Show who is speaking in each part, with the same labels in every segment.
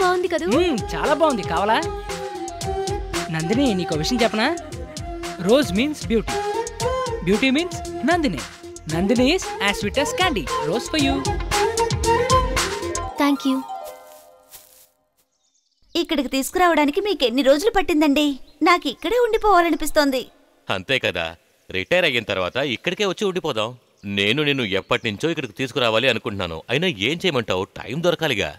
Speaker 1: బాగుంది కదా?
Speaker 2: చాలా బాగుంది. కావాలా? నందిని, నీకు విషయం చెప్పనా? Rose means beauty, beauty means Nandini. Nandini is as sweet as candy. Rose for you.
Speaker 1: Thank you.
Speaker 3: ఇక్కడికి తీసుకురావడానికి మీకు ఎన్ని రోజులు పట్టిందండి? నాకు ఇక్కడే ఉండిపోవాలనిపిస్తోంది.
Speaker 4: అంతే కదా, రిటైర్ అయిన తర్వాత ఇక్కడికే వచ్చి ఉండిపోదాం. నేను నిన్ను ఎప్పటి నుంచో ఇక్కడికి తీసుకురావాలి అనుకుంటున్నాను. అయినా ఏం చేయమంటావు? టైం దొరకాలిగా.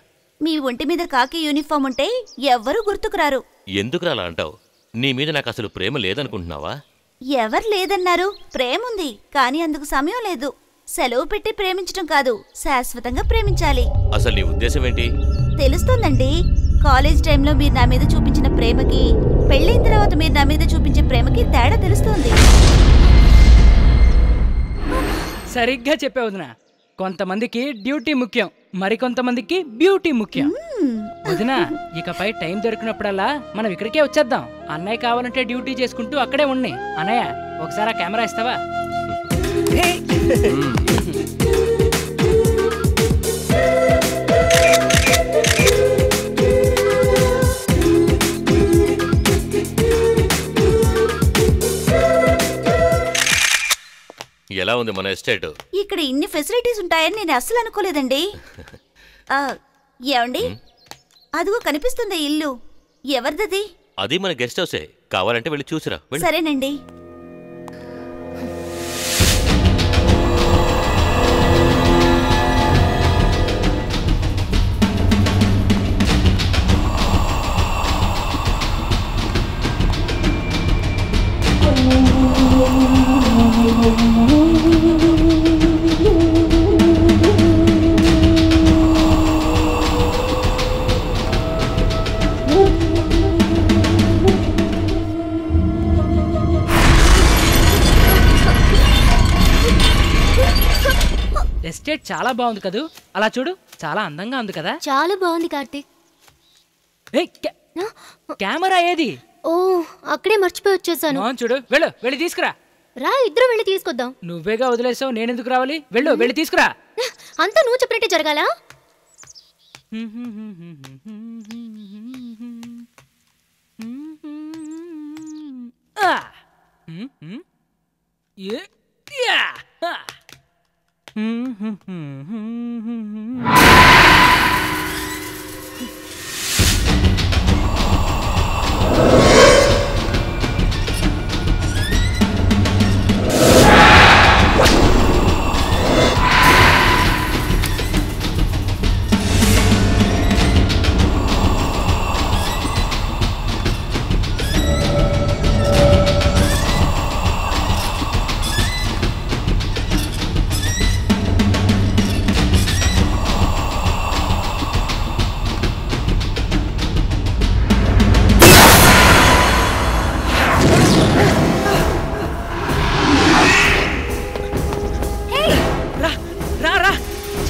Speaker 3: మీ ఒంటి మీద కాకి యూనిఫామ్ ఉంటే ఎవ్వరూ గుర్తుకురారు.
Speaker 4: ఎందుకు అలా అంటావు? నీ మీద నాకు అసలు ప్రేమ లేదనుకుంటున్నావా?
Speaker 3: ఎవరు లేదన్నారు? ప్రేముంది, కానీ అందుకు సమయం లేదు. సెలవు పెట్టి ప్రేమించడం కాదు, శాశ్వతంగా ప్రేమించాలి.
Speaker 4: అసలు నీ ఉద్దేశం ఏంటి?
Speaker 3: తెలుస్తోందండి. కాలేజ్ టైంలో మీరు నా మీద చూపించిన ప్రేమకి, పెళ్ళైన తర్వాత మీరు నా మీద చూపించే ప్రేమకి తేడా తెలుస్తోంది.
Speaker 2: సరిగ్గా చెప్పావు వదినా. కొంతమందికి డ్యూటీ ముఖ్యం, మరికొంతమందికి బ్యూటీ ముఖ్యం. వదినా, ఇకపై టైం దొరికినప్పుడల్లా మనం ఇక్కడికే వచ్చేద్దాం. అన్నయ్య కావాలంటే డ్యూటీ చేసుకుంటూ అక్కడే ఉన్నాయి. అన్నయ్య, ఒకసారి ఆ కెమెరా ఇస్తావా?
Speaker 4: ఎలా ఉంది మన ఎస్టేట్?
Speaker 3: ఇక్కడ ఇన్ని ఫెసిలిటీస్ ఉంటాయని నేను అస్సలు అనుకోలేదండి. ఏమండి, అదిగో కనిపిస్తుంది ఇల్లు. ఎవరిదది?
Speaker 4: అది మన గెస్ట్ హౌసే. కావాలంటే వెళ్ళి చూసిరా.
Speaker 3: సరేనండి.
Speaker 2: ఎస్టేట్ చాలా బాగుంది కదూ? అలా చూడు, చాలా అందంగా ఉంది కదా?
Speaker 1: చాలా బాగుంది కార్తీక్.
Speaker 2: కెమెరా ఏది?
Speaker 1: ఓ, అక్కడే మర్చిపోయి వచ్చేసాను.
Speaker 2: చూడు, వెళ్ళు, వెళ్ళి తీసుకురా.
Speaker 1: రా, ఇద్దరు వెళ్ళి తీసుకొద్దాం.
Speaker 2: నువ్వేగా వదిలేసావు, నేనెందుకు రావాలి? వెళ్ళు, వెళ్ళి తీసుకురా.
Speaker 1: అంతా నువ్వు చెప్పినట్టే జరగాల.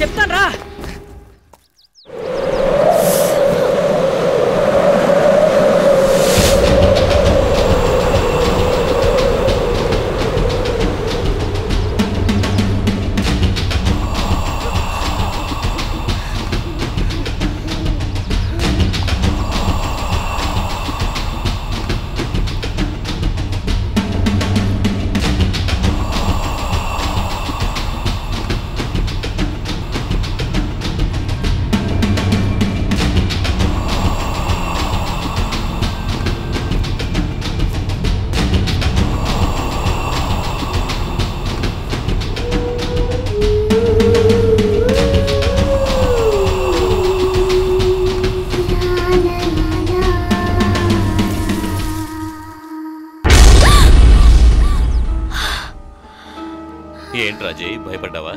Speaker 2: చెప్తాను రా.
Speaker 4: ఏంటి రాజయ్, భయపడ్డావా?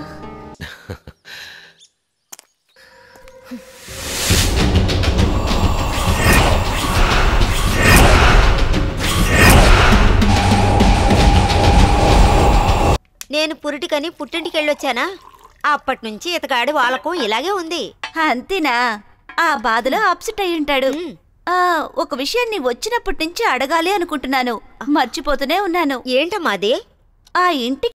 Speaker 5: నేను పురిటికని పుట్టింటికి వెళ్ళొచ్చానా? అప్పటి నుంచి ఇతగాడి వాళ్ళకు ఇలాగే ఉంది.
Speaker 3: అంతేనా? ఆ బాధలో అప్సెట్ అయి ఉంటాడు. ఒక విషయాన్ని వచ్చినప్పటి నుంచి అడగాలి అనుకుంటున్నాను, మర్చిపోతూనే ఉన్నాను.
Speaker 5: ఏంటమ్మా అది?
Speaker 3: ఆ ఇంటి